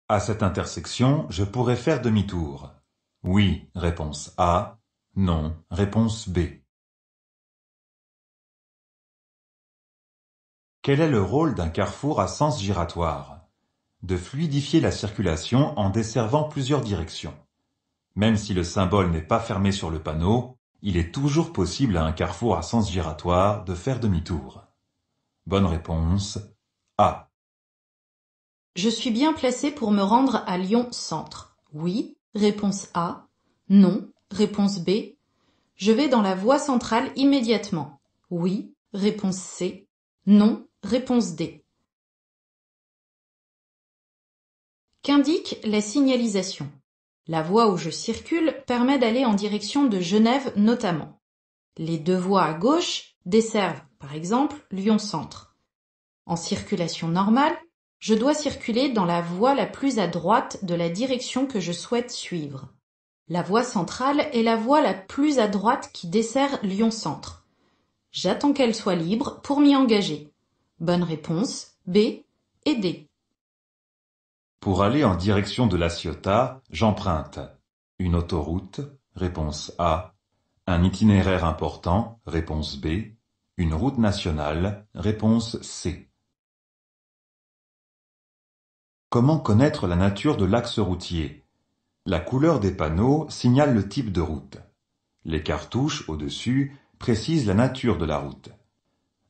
À cette intersection, je pourrais faire demi-tour. Oui, réponse A. Non, réponse B. Quel est le rôle d'un carrefour à sens giratoire? De fluidifier la circulation en desservant plusieurs directions. Même si le symbole n'est pas fermé sur le panneau, il est toujours possible à un carrefour à sens giratoire de faire demi-tour. Bonne réponse A. Je suis bien placé pour me rendre à Lyon Centre. Oui, réponse A. Non, réponse B. Je vais dans la voie centrale immédiatement. Oui, réponse C. Non, réponse D. Qu'indique la signalisation? La voie où je circule permet d'aller en direction de Genève notamment. Les deux voies à gauche desservent, par exemple, Lyon Centre. En circulation normale, je dois circuler dans la voie la plus à droite de la direction que je souhaite suivre. La voie centrale est la voie la plus à droite qui dessert Lyon Centre. J'attends qu'elle soit libre pour m'y engager. Bonne réponse B et D. Pour aller en direction de La Ciotat, j'emprunte une autoroute, réponse A, un itinéraire important, réponse B, une route nationale, réponse C. Comment connaître la nature de l'axe routier? La couleur des panneaux signale le type de route. Les cartouches au-dessus précisent la nature de la route.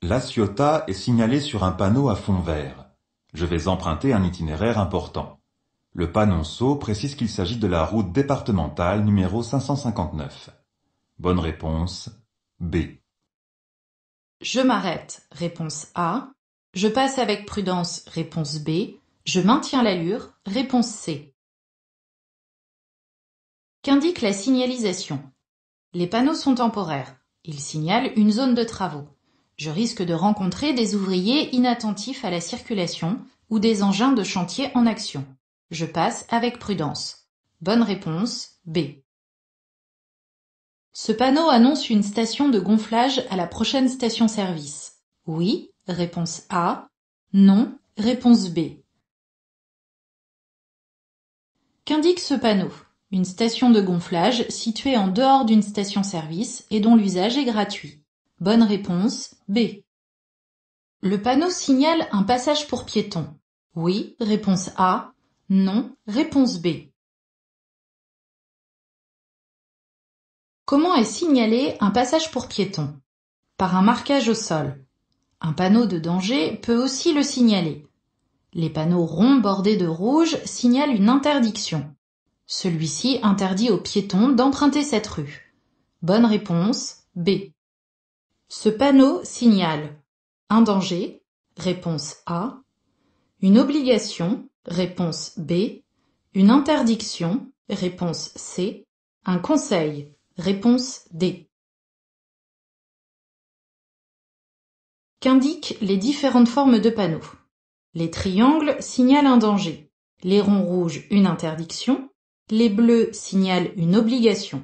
La Ciotat est signalée sur un panneau à fond vert. Je vais emprunter un itinéraire important. Le panonceau précise qu'il s'agit de la route départementale numéro 559. Bonne réponse B. Je m'arrête, réponse A. Je passe avec prudence, réponse B. Je maintiens l'allure, réponse C. Qu'indique la signalisation? Les panneaux sont temporaires. Ils signalent une zone de travaux. Je risque de rencontrer des ouvriers inattentifs à la circulation ou des engins de chantier en action. Je passe avec prudence. Bonne réponse B. Ce panneau annonce une station de gonflage à la prochaine station-service. Oui, réponse A. Non, réponse B. Qu'indique ce panneau? Une station de gonflage située en dehors d'une station-service et dont l'usage est gratuit. Bonne réponse B. Le panneau signale un passage pour piétons. Oui, réponse A. Non, réponse B. Comment est signalé un passage pour piétons? Par un marquage au sol. Un panneau de danger peut aussi le signaler. Les panneaux ronds bordés de rouge signalent une interdiction. Celui-ci interdit aux piétons d'emprunter cette rue. Bonne réponse B. Ce panneau signale un danger, réponse A, une obligation, réponse B, une interdiction, réponse C, un conseil, réponse D. Qu'indiquent les différentes formes de panneaux? Les triangles signalent un danger, les ronds rouges une interdiction, les bleus signalent une obligation.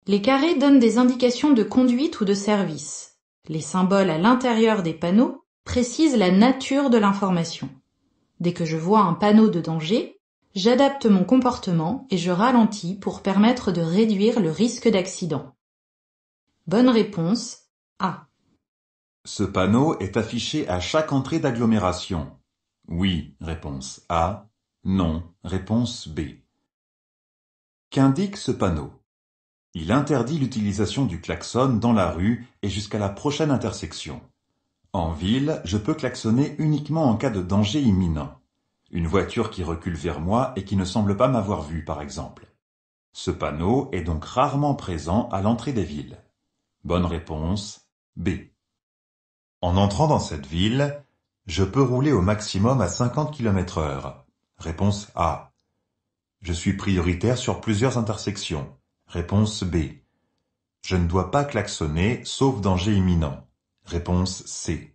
Les carrés donnent des indications de conduite ou de service. Les symboles à l'intérieur des panneaux précisent la nature de l'information. Dès que je vois un panneau de danger, j'adapte mon comportement et je ralentis pour permettre de réduire le risque d'accident. Bonne réponse A. Ce panneau est affiché à chaque entrée d'agglomération. Oui, réponse A. Non, réponse B. Qu'indique ce panneau? Il interdit l'utilisation du klaxon dans la rue et jusqu'à la prochaine intersection. En ville, je peux klaxonner uniquement en cas de danger imminent. Une voiture qui recule vers moi et qui ne semble pas m'avoir vu, par exemple. Ce panneau est donc rarement présent à l'entrée des villes. Bonne réponse B. En entrant dans cette ville, je peux rouler au maximum à 50 km/h. Réponse A. Je suis prioritaire sur plusieurs intersections. Réponse B. Je ne dois pas klaxonner sauf danger imminent. Réponse C.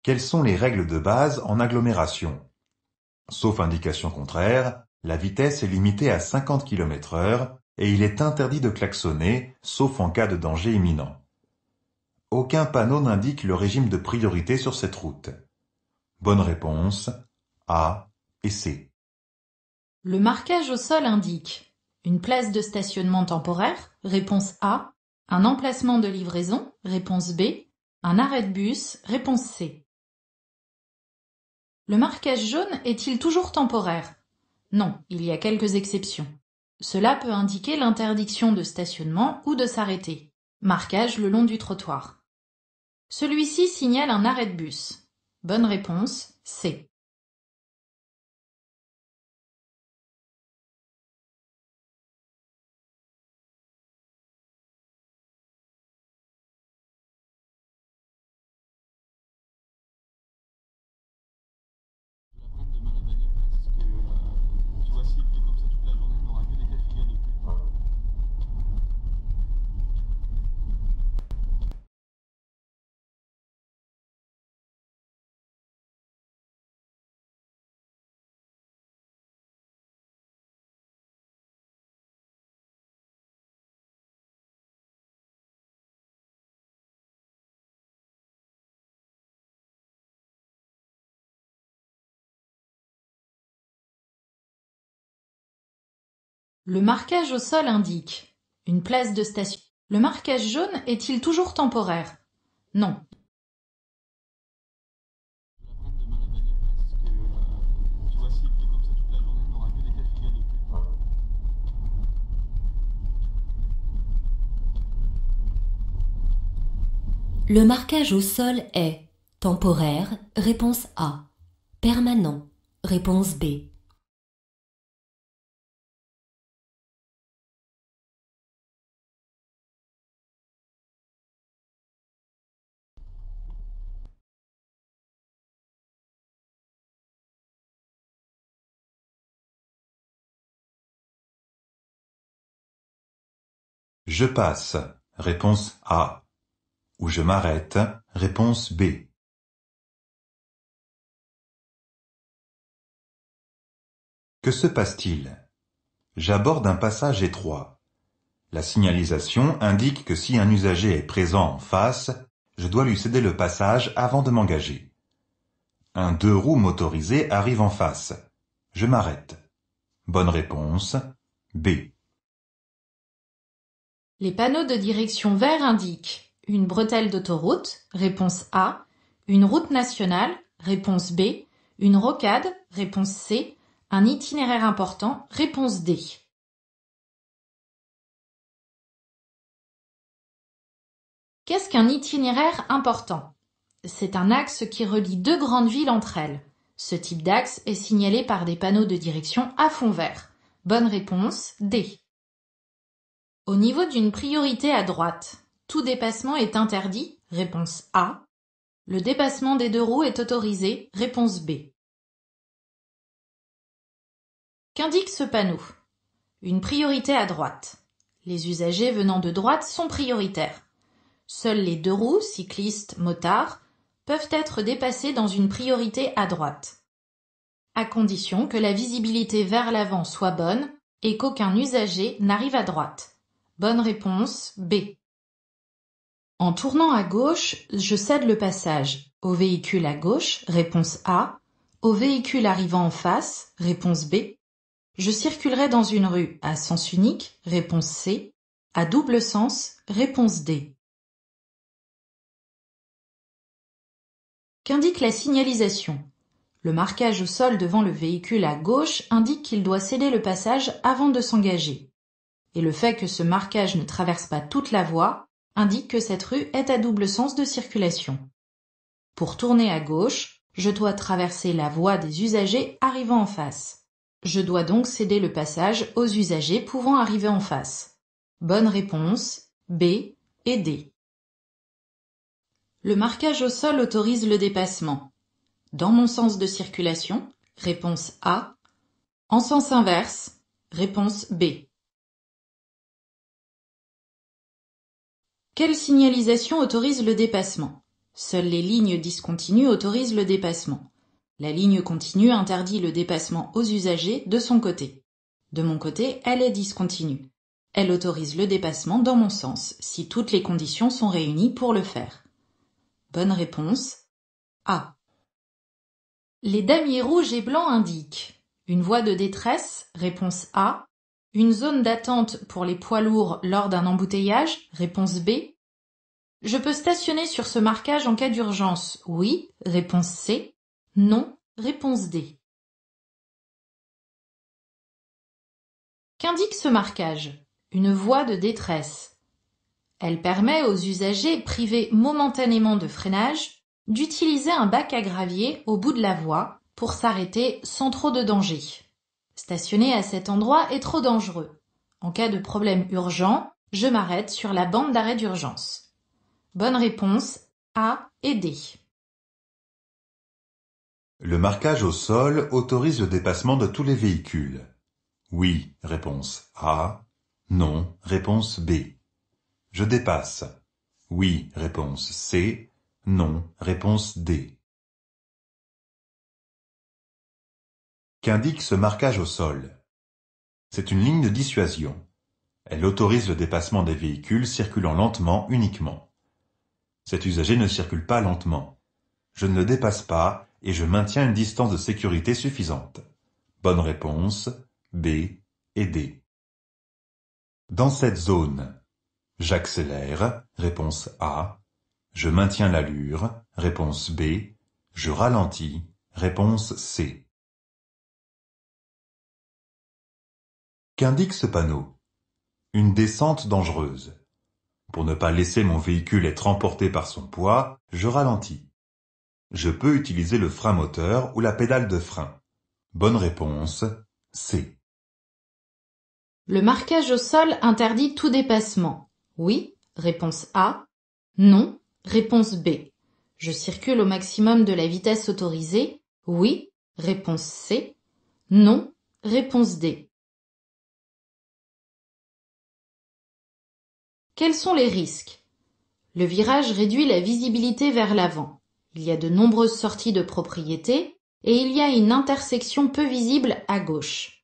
Quelles sont les règles de base en agglomération? Sauf indication contraire, la vitesse est limitée à 50 km/h et il est interdit de klaxonner, sauf en cas de danger imminent. Aucun panneau n'indique le régime de priorité sur cette route. Bonne réponse A et C. Le marquage au sol indique une place de stationnement temporaire, réponse A, un emplacement de livraison, réponse B, un arrêt de bus, réponse C. Le marquage jaune est-il toujours temporaire? Non, il y a quelques exceptions. Cela peut indiquer l'interdiction de stationnement ou de s'arrêter. Marquage le long du trottoir. Celui-ci signale un arrêt de bus. Bonne réponse, C. Je vais apprendre demain la bagnole parce que tu vois, s'il pleut comme ça toute la journée, on n'aura que des cas de figure de pluie. Le marquage au sol indique une place de station. Le marquage jaune est-il toujours temporaire? Non. Je vais apprendre demain la bagnole parce que tu vois, s'il pleut comme ça toute la journée, on n'aura que des cas de figure de pluie. Le marquage au sol est temporaire, réponse A. Permanent, réponse B. Je passe, réponse A. Ou je m'arrête, réponse B. Que se passe-t-il? J'aborde un passage étroit. La signalisation indique que si un usager est présent en face, je dois lui céder le passage avant de m'engager. Un deux roues motorisé arrive en face. Je m'arrête. Bonne réponse B. Les panneaux de direction verts indiquent une bretelle d'autoroute, réponse A, une route nationale, réponse B, une rocade, réponse C, un itinéraire important, réponse D. Qu'est-ce qu'un itinéraire important? C'est un axe qui relie deux grandes villes entre elles. Ce type d'axe est signalé par des panneaux de direction à fond vert. Bonne réponse D. Au niveau d'une priorité à droite, tout dépassement est interdit, réponse A. Le dépassement des deux roues est autorisé, réponse B. Qu'indique ce panneau? Une priorité à droite. Les usagers venant de droite sont prioritaires. Seuls les deux roues, cyclistes, motards, peuvent être dépassés dans une priorité à droite, à condition que la visibilité vers l'avant soit bonne et qu'aucun usager n'arrive à droite. Bonne réponse B. En tournant à gauche, je cède le passage au véhicule à gauche, réponse A, au véhicule arrivant en face, réponse B. Je circulerai dans une rue à sens unique, réponse C, à double sens, réponse D. Qu'indique la signalisation? Le marquage au sol devant le véhicule à gauche indique qu'il doit céder le passage avant de s'engager. Et le fait que ce marquage ne traverse pas toute la voie indique que cette rue est à double sens de circulation. Pour tourner à gauche, je dois traverser la voie des usagers arrivant en face. Je dois donc céder le passage aux usagers pouvant arriver en face. Bonne réponse B et D. Le marquage au sol autorise le dépassement. Dans mon sens de circulation, réponse A. En sens inverse, réponse B. Quelle signalisation autorise le dépassement? Seules les lignes discontinues autorisent le dépassement. La ligne continue interdit le dépassement aux usagers de son côté. De mon côté, elle est discontinue. Elle autorise le dépassement dans mon sens, si toutes les conditions sont réunies pour le faire. Bonne réponse A. Les damiers rouges et blancs indiquent une voie de détresse, réponse A, une zone d'attente pour les poids lourds lors d'un embouteillage, réponse B. Je peux stationner sur ce marquage en cas d'urgence, oui, réponse C, non, réponse D. Qu'indique ce marquage? Une voie de détresse. Elle permet aux usagers privés momentanément de freinage d'utiliser un bac à gravier au bout de la voie pour s'arrêter sans trop de danger. Stationner à cet endroit est trop dangereux. En cas de problème urgent, je m'arrête sur la bande d'arrêt d'urgence. Bonne réponse A et D. Le marquage au sol autorise le dépassement de tous les véhicules. Oui, réponse A. Non, réponse B. Je dépasse. Oui, réponse C. Non, réponse D. Qu'indique ce marquage au sol? C'est une ligne de dissuasion. Elle autorise le dépassement des véhicules circulant lentement uniquement. Cet usager ne circule pas lentement. Je ne le dépasse pas et je maintiens une distance de sécurité suffisante. Bonne réponse B et D. Dans cette zone, j'accélère, réponse A. Je maintiens l'allure, réponse B. Je ralentis, réponse C. Qu'indique ce panneau? Une descente dangereuse. Pour ne pas laisser mon véhicule être emporté par son poids, je ralentis. Je peux utiliser le frein moteur ou la pédale de frein. Bonne réponse C. Le marquage au sol interdit tout dépassement. Oui, réponse A. Non, réponse B. Je circule au maximum de la vitesse autorisée. Oui, réponse C. Non, réponse D. Quels sont les risques? Le virage réduit la visibilité vers l'avant. Il y a de nombreuses sorties de propriété et il y a une intersection peu visible à gauche.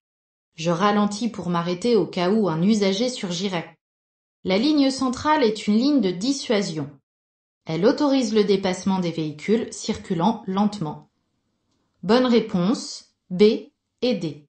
Je ralentis pour m'arrêter au cas où un usager surgirait. La ligne centrale est une ligne de dissuasion. Elle autorise le dépassement des véhicules circulant lentement. Bonne réponse B et D.